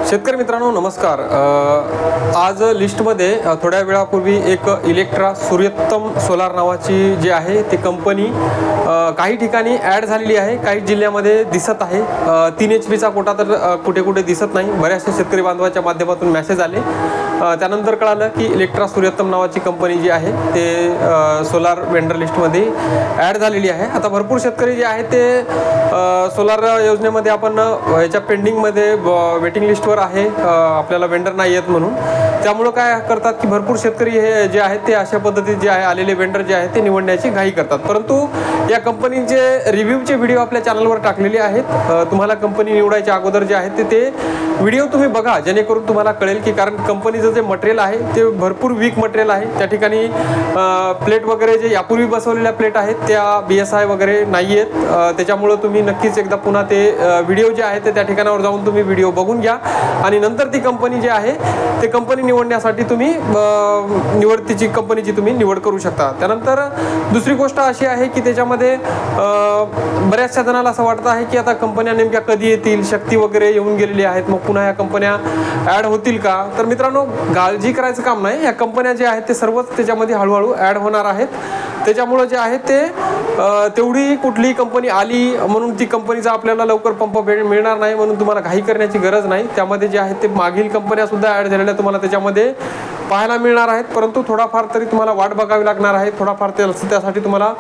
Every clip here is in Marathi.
शेतकरी मित्रांनो नमस्कार। आज लिस्टमध्ये थोड्या वेळापूर्वी एक इलेक्ट्रा सूर्योत्तम सोलार नावाची जी आहे ती कंपनी काही ठिकाणी ॲड झालेली आहे, काही जिल्ह्यामध्ये दिसत आहे। 3 HP कोटा तर कुठे कुठे दिसत नाही। बऱ्याचशा शेतकरी बांधवाच्या माध्यमातून मेसेज आले, त्यानंतर कळालं की इलेक्ट्रा सूर्योत्तम नावाची कंपनी जी आहे ते सोलार वेंडर लिस्टमध्ये ॲड झालेली आहे। आता भरपूर शेतकरी जे आहे ते सोलार योजनेमध्ये आपण याच्या पेंडिंगमध्ये वेटिंग लिस्टवर आहे, आपल्याला वेंडर नाही येत म्हणून। त्यामुळे काय करतात की भरपूर शेतकरी हे जे आहेत ते अशा पद्धतीने जे आहे आलेले वेंडर जे आहेत ते निवडण्याची घाई करतात। परंतु या कंपनीचे रिव्ह्यूचे व्हिडिओ आपल्या चॅनलवर टाकलेले आहेत। तुम्हाला कंपनी निवडायच्या अगोदर जे आहेत ते व्हिडिओ तुम्ही बघा, जेणेकरून तुम्हाला कळेल की कारण कंपनीचं जे मटेरियल आहे ते भरपूर वीक मटेरियल आहे। त्या ठिकाणी प्लेट वगैरे जे यापूर्वी बसवलेल्या प्लेट आहेत त्या BSI वगैरे नाही आहेत। त्याच्यामुळे तुम्ही नक्कीच एकदा पुन्हा ते व्हिडिओ जे आहे ते त्या ठिकाणावर जाऊन तुम्ही व्हिडिओ बघून घ्या आणि नंतर ती कंपनी जी आहे ते कंपनी निवडण्यासाठी तुम्ही निवडतीची कंपनीची तुम्ही निवड करू शकता। त्यानंतर दुसरी गोष्ट अशी आहे की त्याच्यामध्ये बऱ्याचशा जणांना असं वाटतं आहे की आता कंपन्या नेमक्या कधी येतील, शक्ती वगैरे येऊन गेलेली आहेत, मग पुन्हा या कंपन्या ॲड होतील का? तर मित्रांनो काळजी करायचं काम नाही, या कंपन्या जे आहेत ते सर्वच त्याच्यामध्ये हळूहळू ॲड होणार आहेत। त्याच्यामुळे जे आहे ते तेवढी कुठलीही कंपनी आली म्हणून ती कंपनीचा आपल्याला लवकर पंप मिळणार नाही, म्हणून तुम्हाला घाई करण्याची गरज नाही। त्यामध्ये जे आहे ते मागील कंपन्या सुद्धा ॲड झालेल्या तुम्हाला त्याच्यामध्ये पाहायला मिळणार आहेत, परंतु थोडाफार तरी तुम्हाला वाट बघावी लागणार आहे, थोडाफार त्यासाठी तुम्हाला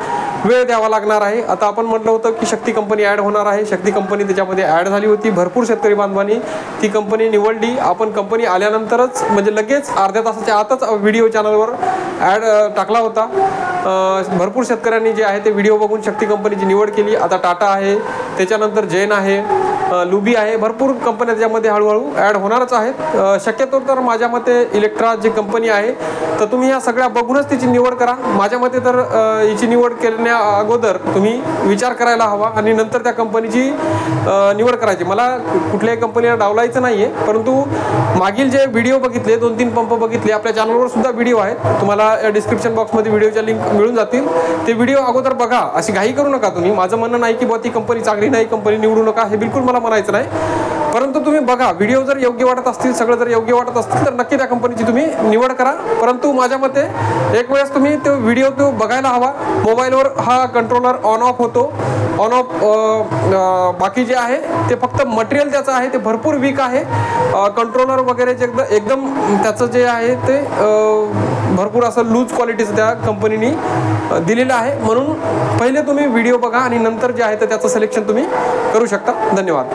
वेळ द्यावा लागणार आहे। आता आपण म्हटलं होतं की शक्ती कंपनी ॲड होणार आहे, शक्ती कंपनी त्याच्यामध्ये ॲड झाली होती। भरपूर शेतकरी बांधवांनी ती कंपनी निवडली। आपण कंपनी आल्यानंतरच म्हणजे लगेच अर्ध्या तासाच्या आतच व्हिडिओ चॅनलवर ॲड टाकला होता। भरपूर शेतकऱ्यांनी जे आहे ते व्हिडिओ बघून शक्ती कंपनीची निवड केली। आता टाटा आहे, त्याच्यानंतर जैन आहे, लुबी आहे, भरपूर कंपन्या त्याच्यामध्ये हळूहळू ॲड होणारच आहेत। शक्यतो तर माझ्या मते इलेक्ट्रा जी कंपनी आहे तर तुम्ही या सगळ्या बघूनच तिची निवड करा। माझ्या मते तर हिची निवड करण्या अगोदर तुम्ही विचार करायला हवा आणि नंतर त्या कंपनीची निवड करायची। मला कुठल्याही कंपनीला डावलायचं नाही आहे, परंतु मागील जे व्हिडिओ बघितले 2-3 पंप बघितले, आपल्या चॅनलवर सुद्धा व्हिडिओ आहेत, तुम्हाला डिस्क्रिप्शन बॉक्समध्ये व्हिडिओच्या लिंक मिळून जातील, ते व्हिडिओ अगोदर बघा। अशी घाई करू नका तुम्ही। माझं म्हणणं नाही की ती कंपनी चांगली नाही, कंपनी निवडू नका, हे बिलकुल मला म्हणायचं नाही, परंतु तुम्ही बघा व्हिडिओ जर योग्य वाटत असतील, सगळं जर योग्य वाटत असतील तर नक्की त्या कंपनीची तुम्ही निवड करा। परंतु माझ्या मते एक वेळेस तुम्ही तो व्हिडिओ तो बघायला हवा। मोबाईलवर हा कंट्रोलर ऑन ऑफ होतो, ऑन ऑफ बाकी जे आहे ते फक्त मटेरियल त्याचं आहे ते भरपूर वीक आहे। कंट्रोलर वगैरे जे एकदम त्याचं जे आहे ते भरपूर असं लूज क्वालिटीचं त्या कंपनीने दिलेलं आहे। म्हणून पहिले तुम्ही व्हिडिओ बघा आणि नंतर जे आहे ते त्याचं सिलेक्शन तुम्ही करू शकता। धन्यवाद।